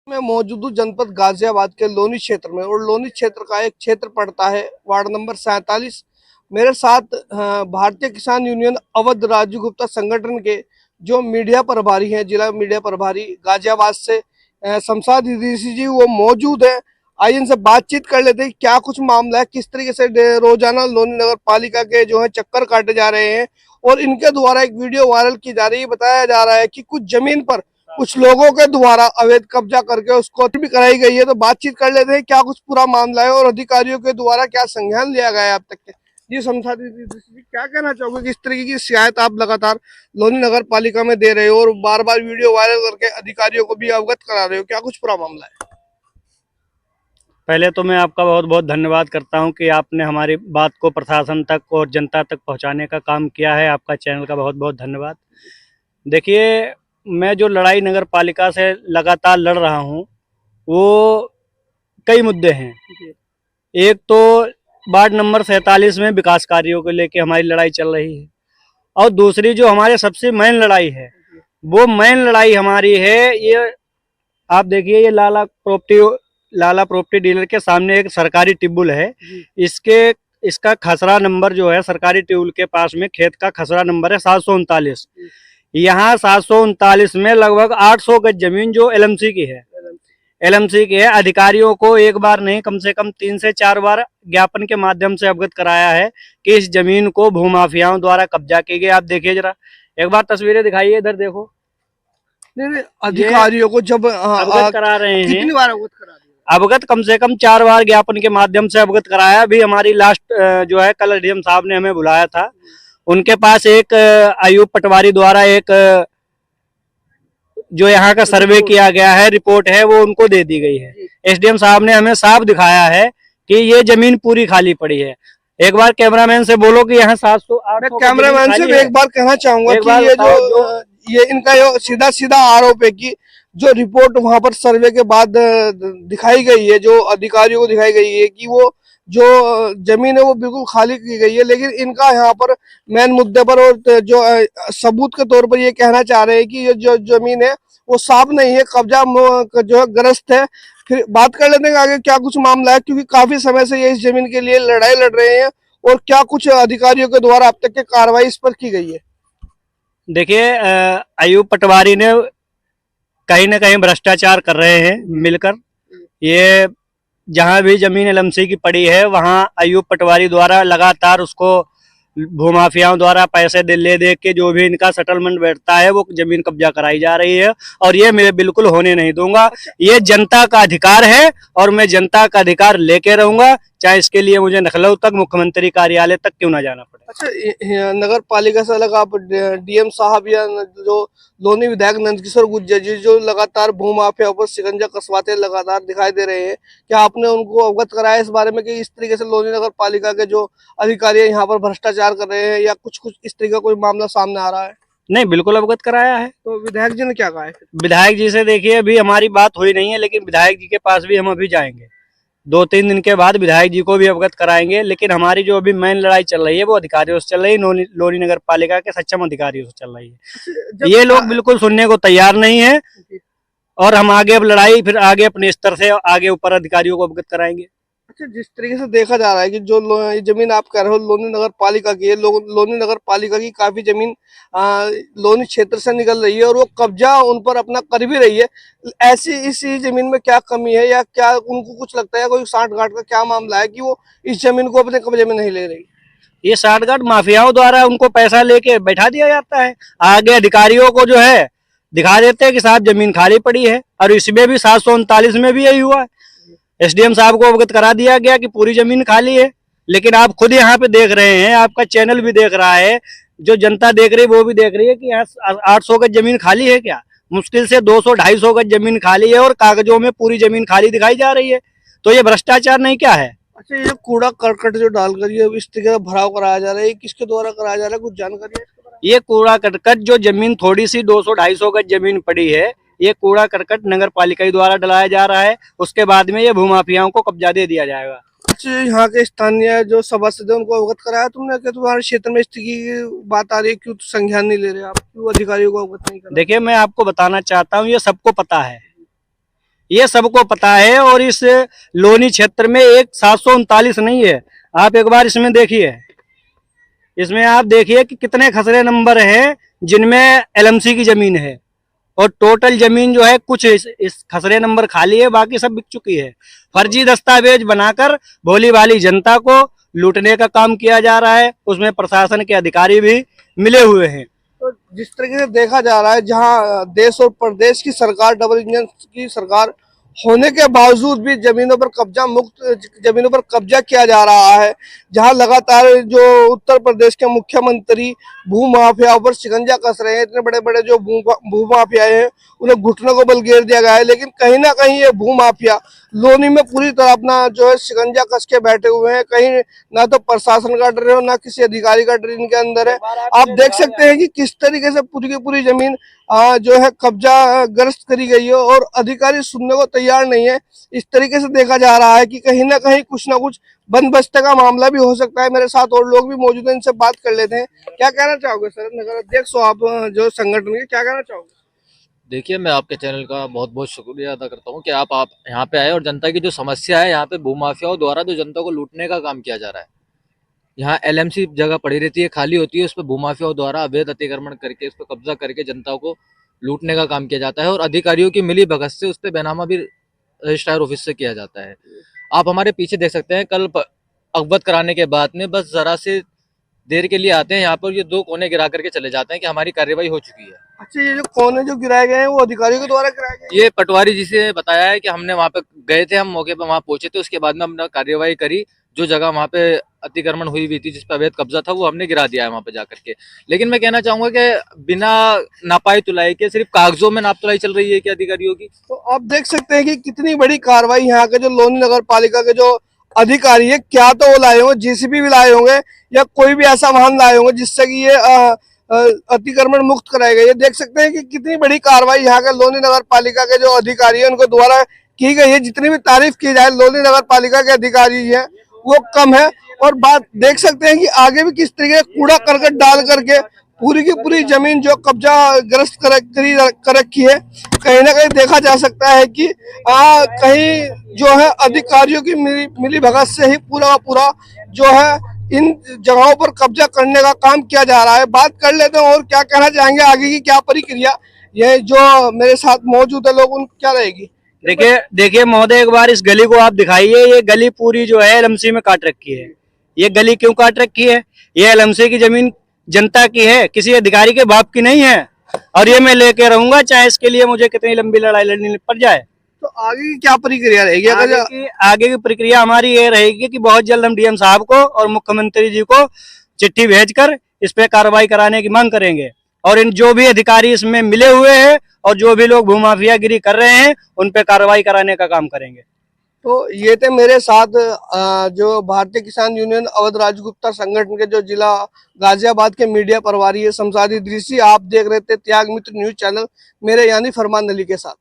मैं मौजूद हूँ जनपद गाजियाबाद के लोनी क्षेत्र में और लोनी क्षेत्र का एक क्षेत्र पड़ता है वार्ड नंबर 47। मेरे साथ भारतीय किसान यूनियन अवध राजू गुप्ता संगठन के जो मीडिया प्रभारी हैं, जिला मीडिया प्रभारी गाजियाबाद से शमशाद इदरीसी जी वो मौजूद है। आइए इनसे बातचीत कर लेते हैं क्या कुछ मामला है, किस तरीके से रोजाना लोनी नगर पालिका के जो है चक्कर काटे जा रहे हैं और इनके द्वारा एक वीडियो वायरल की जा रही है। बताया जा रहा है कि कुछ जमीन पर कुछ लोगों के द्वारा अवैध कब्जा करके उसको भी कराई गई है। तो बातचीत कर लेते हैं क्या कुछ पूरा मामला है और अधिकारियों के द्वारा क्या संज्ञान लिया गया है अब तक के। जी शमशाद जी, क्या कहना चाहोगे कि इस तरीके की शिकायत आप लगातार लोनी नगर पालिका में दे रहे हो और बार बार वीडियो वायरल करके अधिकारियों को भी अवगत करा रहे हो, क्या कुछ पूरा मामला है? पहले तो मैं आपका बहुत बहुत धन्यवाद करता हूं कि आपने हमारी बात को प्रशासन तक और जनता तक पहुंचाने का काम किया है। आपका चैनल का बहुत बहुत धन्यवाद। देखिए, मैं जो लड़ाई नगर पालिका से लगातार लड़ रहा हूं वो कई मुद्दे हैं। एक तो वार्ड नंबर 47 में विकास कार्यों को लेकर हमारी लड़ाई चल रही है और दूसरी जो हमारे सबसे मेन लड़ाई है वो मेन लड़ाई हमारी है ये आप देखिए, ये लाला प्रॉपर्टी डीलर के सामने एक सरकारी टिब्बुल है। इसका खसरा नंबर जो है सरकारी टिब्बुल के पास में खेत का खसरा नंबर है 739। यहाँ 739 में लगभग 800 गज जमीन जो एलएमसी की है। अधिकारियों को एक बार नहीं कम से कम 3 से 4 बार ज्ञापन के माध्यम से अवगत कराया है कि इस जमीन को भूमाफियाओं द्वारा कब्जा की गई। आप देखिए जरा, एक बार तस्वीरें दिखाइए, इधर देखो। नहीं, अधिकारियों को जब अवगत करा रहे हैं, कितनी बार अवगत करा दिया? अवगत कम से कम 4 बार ज्ञापन के माध्यम से अवगत कराया। अभी हमारी लास्ट जो है कल डीएम साहब ने हमें बुलाया था, उनके पास एक अयूब पटवारी द्वारा एक जो यहाँ का सर्वे किया गया है रिपोर्ट है वो उनको दे दी गई है। एसडीएम साहब ने हमें साफ दिखाया है कि ये जमीन पूरी खाली पड़ी है। एक बार कैमरामैन से बोलो कि यहाँ 700 कैमरामैन से भी एक बार कहना चाहूंगा कि ये इनका सीधा सीधा आरोप है कि जो रिपोर्ट वहां पर सर्वे के बाद दिखाई गई है, जो अधिकारियों को दिखाई गई है कि वो जो जमीन है वो बिल्कुल खाली की गई है, लेकिन इनका यहाँ पर मेन मुद्दे पर और जो सबूत के तौर पर ये कहना चाह रहे हैं कि ये जो जमीन है वो साफ नहीं है, कब्जा जो है ग्रस्त है। फिर बात कर लेते हैं आगे क्या कुछ मामला है, क्योंकि काफी समय से ये इस जमीन के लिए लड़ाई लड़ रहे हैं और क्या कुछ अधिकारियों के द्वारा अब तक की कार्रवाई इस पर की गई है। देखिए, अयूब पटवारी ने कहीं ना कहीं भ्रष्टाचार कर रहे हैं मिलकर। ये जहां भी जमीन एलएमसी की पड़ी है वहां अयूब पटवारी द्वारा लगातार उसको भूमाफियाओं द्वारा पैसे ले दे के जो भी इनका सेटलमेंट बैठता है वो जमीन कब्जा कराई जा रही है और ये मैं बिल्कुल होने नहीं दूंगा। ये जनता का अधिकार है और मैं जनता का अधिकार लेके रहूंगा, चाहे इसके लिए मुझे लखनऊ तक मुख्यमंत्री कार्यालय तक क्यों ना जाना पड़े। अच्छा, नगर पालिका से अलग आप डीएम साहब या जो लोनी विधायक नंदकिशोर गुर्जर जी जो लगातार भूमाफिया पर शिकंजा कसवाते लगातार दिखाई दे रहे हैं, क्या आपने उनको अवगत कराया इस बारे में कि इस तरीके से लोनी नगर पालिका के जो अधिकारी यहाँ पर भ्रष्टाचार कर रहे हैं या कुछ इस तरीके का कोई मामला सामने आ रहा है? नहीं, बिल्कुल अवगत कराया है। तो विधायक जी ने क्या कहा है? विधायक जी से देखिए, अभी हमारी बात हुई नहीं है, लेकिन विधायक जी के पास भी हम अभी जाएंगे। 2-3 दिन के बाद विधायक जी को भी अवगत कराएंगे। लेकिन हमारी जो अभी मेन लड़ाई चल रही है वो अधिकारियों से चल रही है, लोनी नगर पालिका के सक्षम अधिकारियों से चल रही है। ये लोग बिल्कुल सुनने को तैयार नहीं है और हम आगे अब लड़ाई फिर आगे अपने स्तर से आगे ऊपर अधिकारियों को अवगत कराएंगे। अच्छा, जिस तरीके से देखा जा रहा है कि जो जमीन आप कह रहे हो लोनी नगर पालिका की है, लोनी नगर पालिका की काफी जमीन लोनी क्षेत्र से निकल रही है और वो कब्जा उन पर अपना कर भी रही है। ऐसी इसी जमीन में क्या कमी है या क्या उनको कुछ लगता है कोई साठ गांठ का क्या मामला है कि वो इस जमीन को अपने कब्जे में नहीं ले रही? ये साठगांठ माफियाओं द्वारा उनको पैसा लेके बैठा दिया जाता है। आगे अधिकारियों को जो है दिखा देते हैं कि साहब जमीन खाली पड़ी है और इसमें भी 739 में भी यही हुआ है। एसडीएम साहब को अवगत करा दिया गया कि पूरी जमीन खाली है, लेकिन आप खुद यहाँ पे देख रहे हैं, आपका चैनल भी देख रहा है, जो जनता देख रही है वो भी देख रही है कि यहाँ 800 गज जमीन खाली है। क्या मुश्किल से 200-250 गज जमीन खाली है और कागजों में पूरी जमीन खाली दिखाई जा रही है। तो ये भ्रष्टाचार नहीं क्या है? अच्छा, ये कूड़ा करकट जो डालकर ये इस तरीके का भराव कराया जा रहा है, किसके द्वारा कराया जा रहा है, कुछ जानकारी है? ये कूड़ा करकट जो जमीन थोड़ी सी 200-250 गज जमीन पड़ी है, ये कूड़ा करकट नगर पालिका द्वारा डलाया जा रहा है। उसके बाद में ये भूमाफियाओं को कब्जा दे दिया जाएगा। अच्छा, यहाँ के स्थानीय जो सभासद है उनको अवगत कराया तुमने कि तुम्हारे क्षेत्र में इस तरीके की बात आ रही है, क्यों संज्ञान नहीं ले रहे आप, क्यों अधिकारियों को अवगत नहीं कर रहे? देखिए, मैं आपको बताना चाहता हूँ, ये सबको पता है ये सबको पता है। और इस लोनी क्षेत्र में एक 739 नहीं है, आप एक बार इसमें देखिए, इसमें आप देखिए कि कितने खसरे नंबर हैं जिनमें एलएमसी की जमीन है, और टोटल जमीन जो है कुछ इस खसरे नंबर खाली है, बाकी सब बिक चुकी है। फर्जी दस्तावेज बनाकर भोली भाली जनता को लूटने का काम किया जा रहा है, उसमें प्रशासन के अधिकारी भी मिले हुए हैं। तो जिस तरीके से देखा जा रहा है, जहां देश और प्रदेश की सरकार, डबल इंजन की सरकार होने के बावजूद भी जमीनों पर कब्जा, मुक्त जमीनों पर कब्जा किया जा रहा है, जहां लगातार जो उत्तर प्रदेश के मुख्यमंत्री भू माफियाओं पर शिकंजा कस रहे हैं, इतने बड़े बड़े जो भू माफिया हैं उन्हें घुटनों को बल घेर दिया गया है, लेकिन कहीं ना कहीं ये भू माफिया लोनी में पूरी तरह अपना जो है शिकंजा कस के बैठे हुए हैं। कहीं ना तो प्रशासन का डर है, ना किसी अधिकारी का डर इनके अंदर है। आप देख सकते हैं कि किस तरीके से पूरी की पूरी जमीन जो है कब्जा ग्रस्त करी गई है, और अधिकारी सुनने को तैयार नहीं है। इस तरीके से देखा जा रहा है कि कहीं ना कुछ बंदोबस्त का मामला भी हो सकता है। मेरे साथ और लोग भी मौजूद हैं, इनसे बात कर लेते हैं। क्या कहना चाहोगे सर, नगर अध्यक्ष हो आप जो संगठन के, क्या कहना चाहोगे? देखिए, मैं आपके चैनल का बहुत बहुत शुक्रिया अदा करता हूँ कि आप यहाँ पे आए और जनता की जो समस्या है, यहाँ पे भूमाफियाओं द्वारा जो जनता को लूटने का काम किया जा रहा है। यहाँ एलएमसी जगह पड़ी रहती है, खाली होती है, उस पर भूमाफियाओं द्वारा अवैध अतिक्रमण करके उस पर कब्जा करके जनता को लूटने का काम किया जाता है, और अधिकारियों की मिली भगत से उस पर बैनामा भी रजिस्ट्रार ऑफिस से किया जाता है। आप हमारे पीछे देख सकते हैं, कल अवगत कराने के बाद में बस जरा से देर के लिए आते हैं यहाँ पर, ये 2 कोने गिरा करके चले जाते हैं कि हमारी कार्रवाई हो चुकी है। अच्छा, ये जो कोने जो गिराए गए हैं वो अधिकारियों के द्वारा गिराए गए हैं? ये पटवारी जी से बताया है कि हमने वहाँ पे गए थे, हम मौके पे वहाँ पहुंचे थे, उसके बाद में हमने कार्रवाई करी। जो जगह वहाँ पे अतिक्रमण हुई थी, जिस पर अवैध कब्जा था, वो हमने गिरा दिया है वहाँ पे जाकर के। लेकिन मैं कहना चाहूंगा कि बिना नापाई तुलाई के सिर्फ कागजों में नाप तुलाई चल रही है कि अधिकारियों की। तो आप देख सकते हैं कि कितनी बड़ी कार्रवाई यहाँ के जो लोनी नगर पालिका के जो अधिकारी है, क्या तो वो लाए होंगे, जेसीबी भी लाए होंगे या कोई भी ऐसा वाहन लाए होंगे जिससे कि ये अतिक्रमण मुक्त कराए गए। ये देख सकते हैं कि कितनी बड़ी कार्रवाई यहाँ के लोनी नगर पालिका के जो अधिकारी है उनको द्वारा की गई है। जितनी भी तारीफ की जाए लोनी नगर पालिका के अधिकारी है वो कम है। और बात देख सकते हैं कि आगे भी किस तरीके कूड़ा करकट डाल करके पूरी की पूरी जमीन जो कब्जा ग्रस्त कर रखी है। कहीं ना कहीं देखा जा सकता है कि कहीं जो है अधिकारियों की मिली भगत से ही पूरा पूरा जो है इन जगहों पर कब्जा करने का काम किया जा रहा है। बात कर लेते हैं और क्या कहना चाहेंगे, आगे की क्या प्रक्रिया, ये जो मेरे साथ मौजूद है लोग, उनकी क्या रहेगी? देखिए महोदय, एक बार इस गली को आप दिखाइए। ये गली पूरी जो है एलएमसी में काट रखी है। ये गली क्यों काट रखी है? ये एलएमसी की जमीन जनता की है, किसी अधिकारी के बाप की नहीं है, और ये मैं लेके रहूंगा, चाहे इसके लिए मुझे कितनी लंबी लड़ाई लड़नी पड़ जाए। तो आगे की क्या प्रक्रिया रहेगी? आगे की प्रक्रिया हमारी ये रहेगी कि बहुत जल्द हम डीएम साहब को और मुख्यमंत्री जी को चिट्ठी भेजकर इस पे कार्रवाई कराने की मांग करेंगे, और इन जो भी अधिकारी इसमें मिले हुए हैं और जो भी लोग भूमाफियागिरी कर रहे हैं उन पे कार्रवाई कराने का काम करेंगे। तो ये थे मेरे साथ जो भारतीय किसान यूनियन अवध राजगुप्ता संगठन के जो जिला गाजियाबाद के मीडिया प्रभारी है शमशाद इदरीसी। आप देख रहे थे त्याग मित्र न्यूज चैनल, मेरे यानी फरमान अली के साथ।